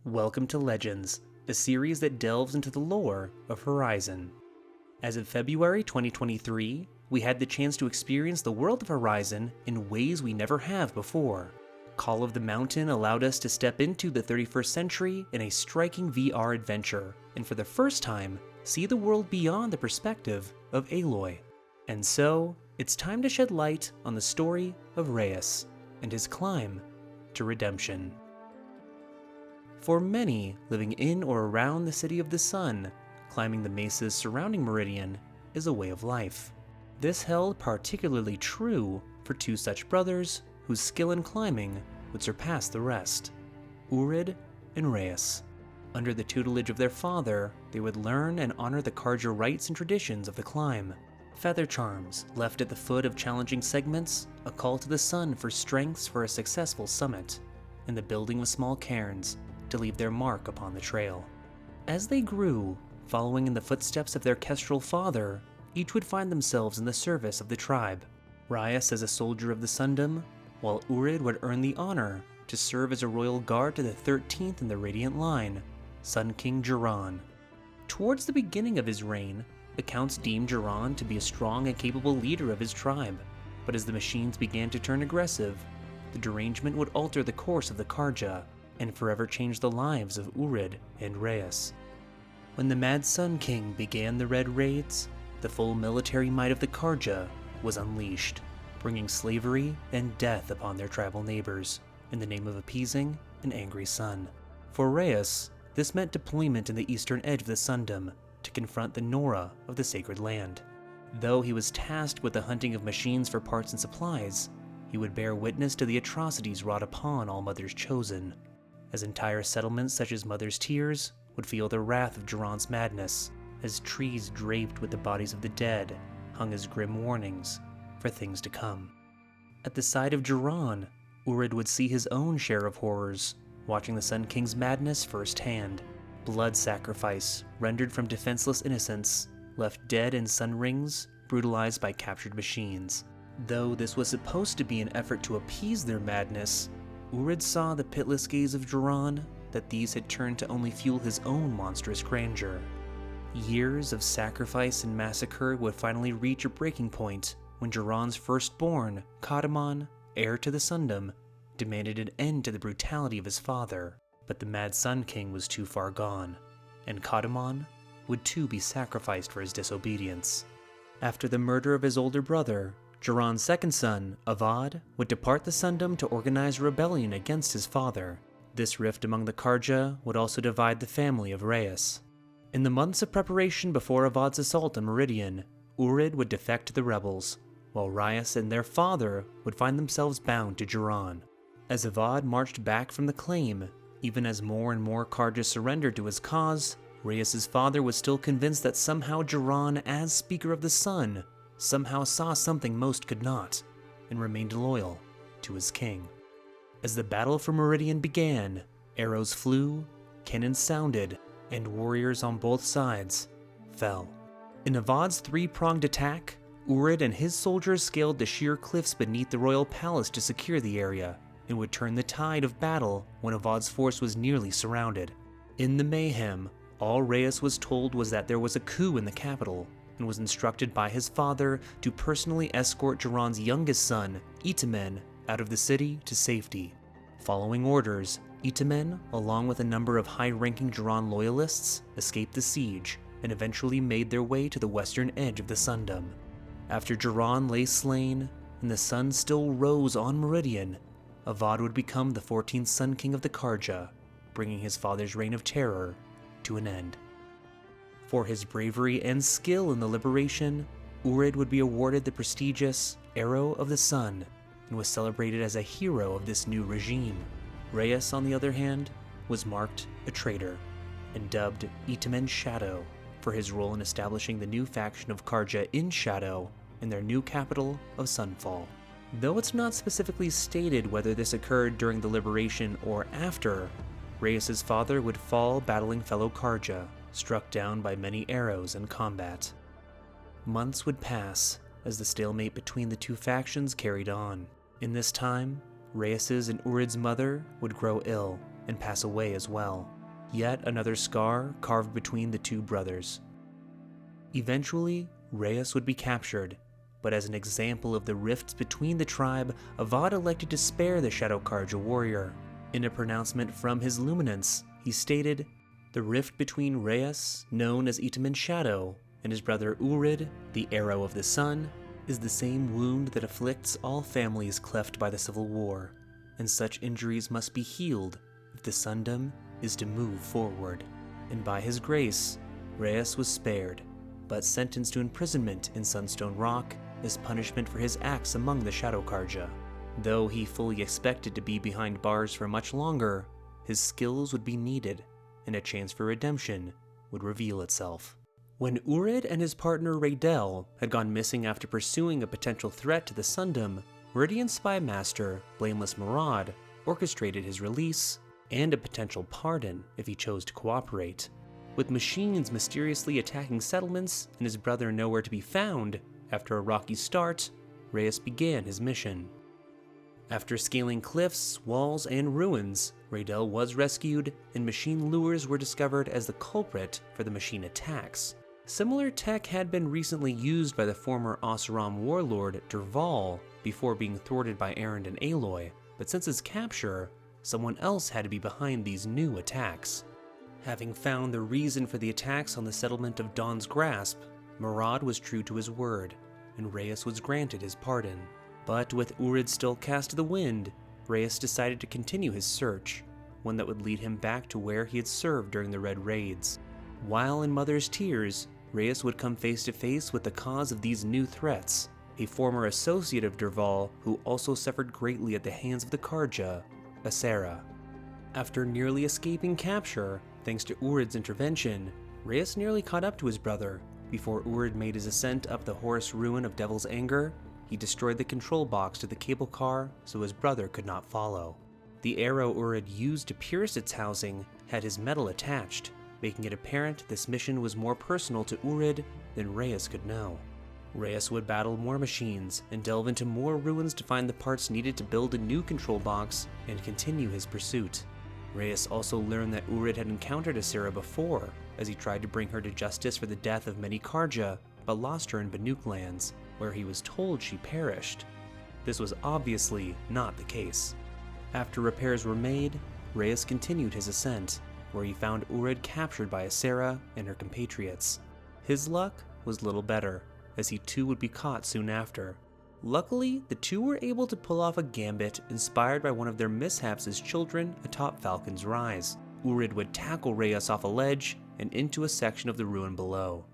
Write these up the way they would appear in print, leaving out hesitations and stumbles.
Welcome to Legends, a series that delves into the lore of Horizon. As of February 2023, we had the chance to experience the world of Horizon in ways we never have before. Call of the Mountain allowed us to step into the 31st century in a striking VR adventure, and for the first time, see the world beyond the perspective of Aloy. And so, it's time to shed light on the story of Ryas and his climb to redemption. For many living in or around the City of the Sun, climbing the mesas surrounding Meridian is a way of life. This held particularly true for two such brothers whose skill in climbing would surpass the rest, Urid and Ryas. Under the tutelage of their father, they would learn and honor the Carja rites and traditions of the climb. Feather charms left at the foot of challenging segments, a call to the sun for strengths for a successful summit, and the building of small cairns to leave their mark upon the trail. As they grew, following in the footsteps of their kestrel father, each would find themselves in the service of the tribe. Ryas as a soldier of the Sundom, while Urid would earn the honor to serve as a royal guard to the 13th in the Radiant Line, Sun King Jiran. Towards the beginning of his reign, accounts deemed Jiran to be a strong and capable leader of his tribe, but as the machines began to turn aggressive, the derangement would alter the course of the Carja and forever change the lives of Urid and Ryas. When the Mad Sun King began the Red Raids, the full military might of the Carja was unleashed, bringing slavery and death upon their tribal neighbors in the name of appeasing an angry sun. For Ryas, this meant deployment in the eastern edge of the Sundom to confront the Nora of the Sacred Land. Though he was tasked with the hunting of machines for parts and supplies, he would bear witness to the atrocities wrought upon all Mother's Chosen, as entire settlements such as Mother's Tears would feel the wrath of Jiran's madness, as trees draped with the bodies of the dead hung as grim warnings for things to come. At the side of Jiran, Urid would see his own share of horrors, watching the Sun King's madness firsthand. Blood sacrifice rendered from defenseless innocents, left dead in sun rings, brutalized by captured machines. Though this was supposed to be an effort to appease their madness, Urid saw the pitiless gaze of Jiran that these had turned to only fuel his own monstrous grandeur. Years of sacrifice and massacre would finally reach a breaking point when Jiran's firstborn, Kadamon, heir to the Sundom, demanded an end to the brutality of his father. But the Mad Sun King was too far gone, and Kadamon would too be sacrificed for his disobedience. After the murder of his older brother, Jiran's second son, Avad, would depart the Sundom to organize a rebellion against his father. This rift among the Carja would also divide the family of Ryas. In the months of preparation before Avad's assault on Meridian, Urid would defect to the rebels, while Ryas and their father would find themselves bound to Jiran. As Avad marched back from the claim, even as more and more Carja surrendered to his cause, Ryas' father was still convinced that somehow Jiran, as Speaker of the Sun, somehow saw something most could not, and remained loyal to his king. As the battle for Meridian began, arrows flew, cannons sounded, and warriors on both sides fell. In Avad's three-pronged attack, Urid and his soldiers scaled the sheer cliffs beneath the royal palace to secure the area, and would turn the tide of battle when Avad's force was nearly surrounded. In the mayhem, all Ryas was told was that there was a coup in the capital, and was instructed by his father to personally escort Jiran's youngest son, Itamen, out of the city to safety. Following orders, Itamen, along with a number of high-ranking Jiran loyalists, escaped the siege and eventually made their way to the western edge of the Sundom. After Jiran lay slain, and the sun still rose on Meridian, Avad would become the 14th Sun King of the Carja, bringing his father's reign of terror to an end. For his bravery and skill in the liberation, Urid would be awarded the prestigious Arrow of the Sun and was celebrated as a hero of this new regime. Ryas, on the other hand, was marked a traitor and dubbed Itamen's Shadow for his role in establishing the new faction of Carja in Shadow in their new capital of Sunfall. Though it's not specifically stated whether this occurred during the liberation or after, Ryas' father would fall battling fellow Carja, struck down by many arrows in combat. Months would pass as the stalemate between the two factions carried on. In this time, Ryas' and Urid's mother would grow ill and pass away as well. Yet another scar carved between the two brothers. Eventually, Ryas would be captured, but as an example of the rifts between the tribe, Avad elected to spare the Shadow Karja warrior. In a pronouncement from his luminance, he stated, "The rift between Ryas, known as Itaman's Shadow, and his brother Urid, the Arrow of the Sun, is the same wound that afflicts all families cleft by the Civil War, and such injuries must be healed if the Sundom is to move forward." And by his grace, Ryas was spared, but sentenced to imprisonment in Sunstone Rock as punishment for his acts among the Shadow Karja. Though he fully expected to be behind bars for much longer, his skills would be needed, and a chance for redemption would reveal itself. When Urid and his partner Raydell had gone missing after pursuing a potential threat to the Sundom, Meridian spy master, Blameless Murad, orchestrated his release and a potential pardon if he chose to cooperate. With machines mysteriously attacking settlements and his brother nowhere to be found, after a rocky start, Ryas began his mission. After scaling cliffs, walls, and ruins, Raydell was rescued, and machine lures were discovered as the culprit for the machine attacks. Similar tech had been recently used by the former Oseram warlord Derval before being thwarted by Erend and Aloy, but since his capture, someone else had to be behind these new attacks. Having found the reason for the attacks on the settlement of Dawn's Grasp, Murad was true to his word, and Ryas was granted his pardon. But with Urid still cast to the wind, Ryas decided to continue his search, one that would lead him back to where he had served during the Red Raids. While in Mother's Tears, Ryas would come face to face with the cause of these new threats, a former associate of Derval who also suffered greatly at the hands of the Karja, Asera. After nearly escaping capture, thanks to Urid's intervention, Ryas nearly caught up to his brother. Before Urid made his ascent up the Horus ruin of Devil's Anger, he destroyed the control box to the cable car so his brother could not follow. The arrow Urid used to pierce its housing had his metal attached, making it apparent this mission was more personal to Urid than Ryas could know. Ryas would battle more machines and delve into more ruins to find the parts needed to build a new control box and continue his pursuit. Ryas also learned that Urid had encountered Asera before, as he tried to bring her to justice for the death of many Karja, but lost her in Banuk lands, where he was told she perished. This was obviously not the case. After repairs were made, Ryas continued his ascent, where he found Urid captured by Asera and her compatriots. His luck was little better, as he too would be caught soon after. Luckily, the two were able to pull off a gambit inspired by one of their mishaps as children atop Falcon's Rise. Urid would tackle Ryas off a ledge and into a section of the ruin below.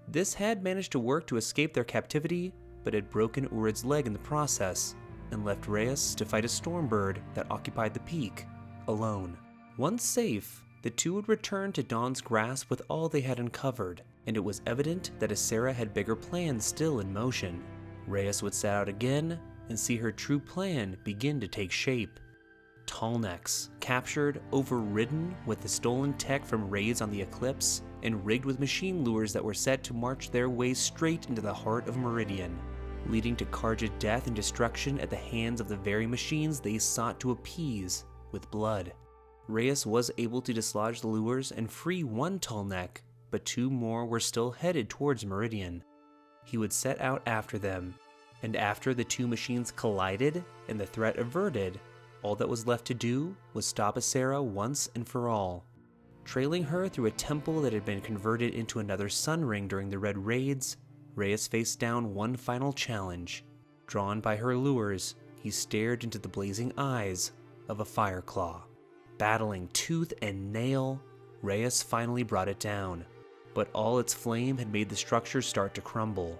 This had managed to work to escape their captivity, but had broken Urid's leg in the process, and left Ryas to fight a stormbird that occupied the peak, alone. Once safe, the two would return to Dawn's Grasp with all they had uncovered, and it was evident that Asera had bigger plans still in motion. Ryas would set out again and see her true plan begin to take shape. Tallnecks, captured, overridden with the stolen tech from raids on the Eclipse, and rigged with machine lures that were set to march their way straight into the heart of Meridian, leading to Karja death and destruction at the hands of the very machines they sought to appease with blood. Ryas was able to dislodge the lures and free one Tallneck, but two more were still headed towards Meridian. He would set out after them, and after the two machines collided and the threat averted, all that was left to do was stop Asera once and for all. Trailing her through a temple that had been converted into another sun ring during the Red Raids, Ryas faced down one final challenge. Drawn by her lures, he stared into the blazing eyes of a Fireclaw. Battling tooth and nail, Ryas finally brought it down, but all its flame had made the structure start to crumble.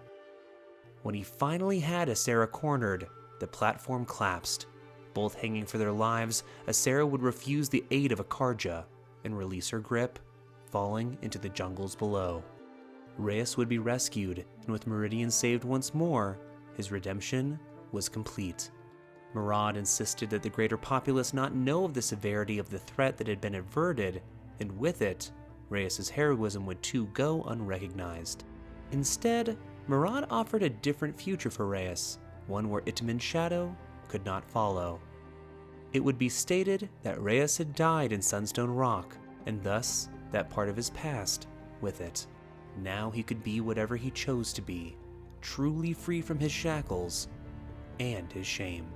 When he finally had Asera cornered, the platform collapsed. Both hanging for their lives, Asera would refuse the aid of a Karja and release her grip, falling into the jungles below. Ryas would be rescued, and with Meridian saved once more, his redemption was complete. Murad insisted that the greater populace not know of the severity of the threat that had been averted, and with it, Ryas' heroism would too go unrecognized. Instead, Murad offered a different future for Ryas, one where Itaman's shadow could not follow. It would be stated that Ryas had died in Sunstone Rock, and thus that part of his past with it. Now he could be whatever he chose to be, truly free from his shackles and his shame.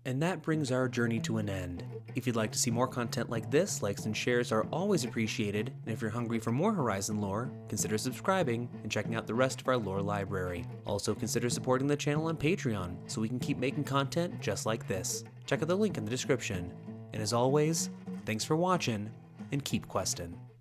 And that brings our journey to an end. If you'd like to see more content like this, likes and shares are always appreciated, and if you're hungry for more Horizon lore, consider subscribing and checking out the rest of our lore library. Also consider supporting the channel on Patreon so we can keep making content just like this. Check out the link in the description. And as always, thanks for watching, and keep questing.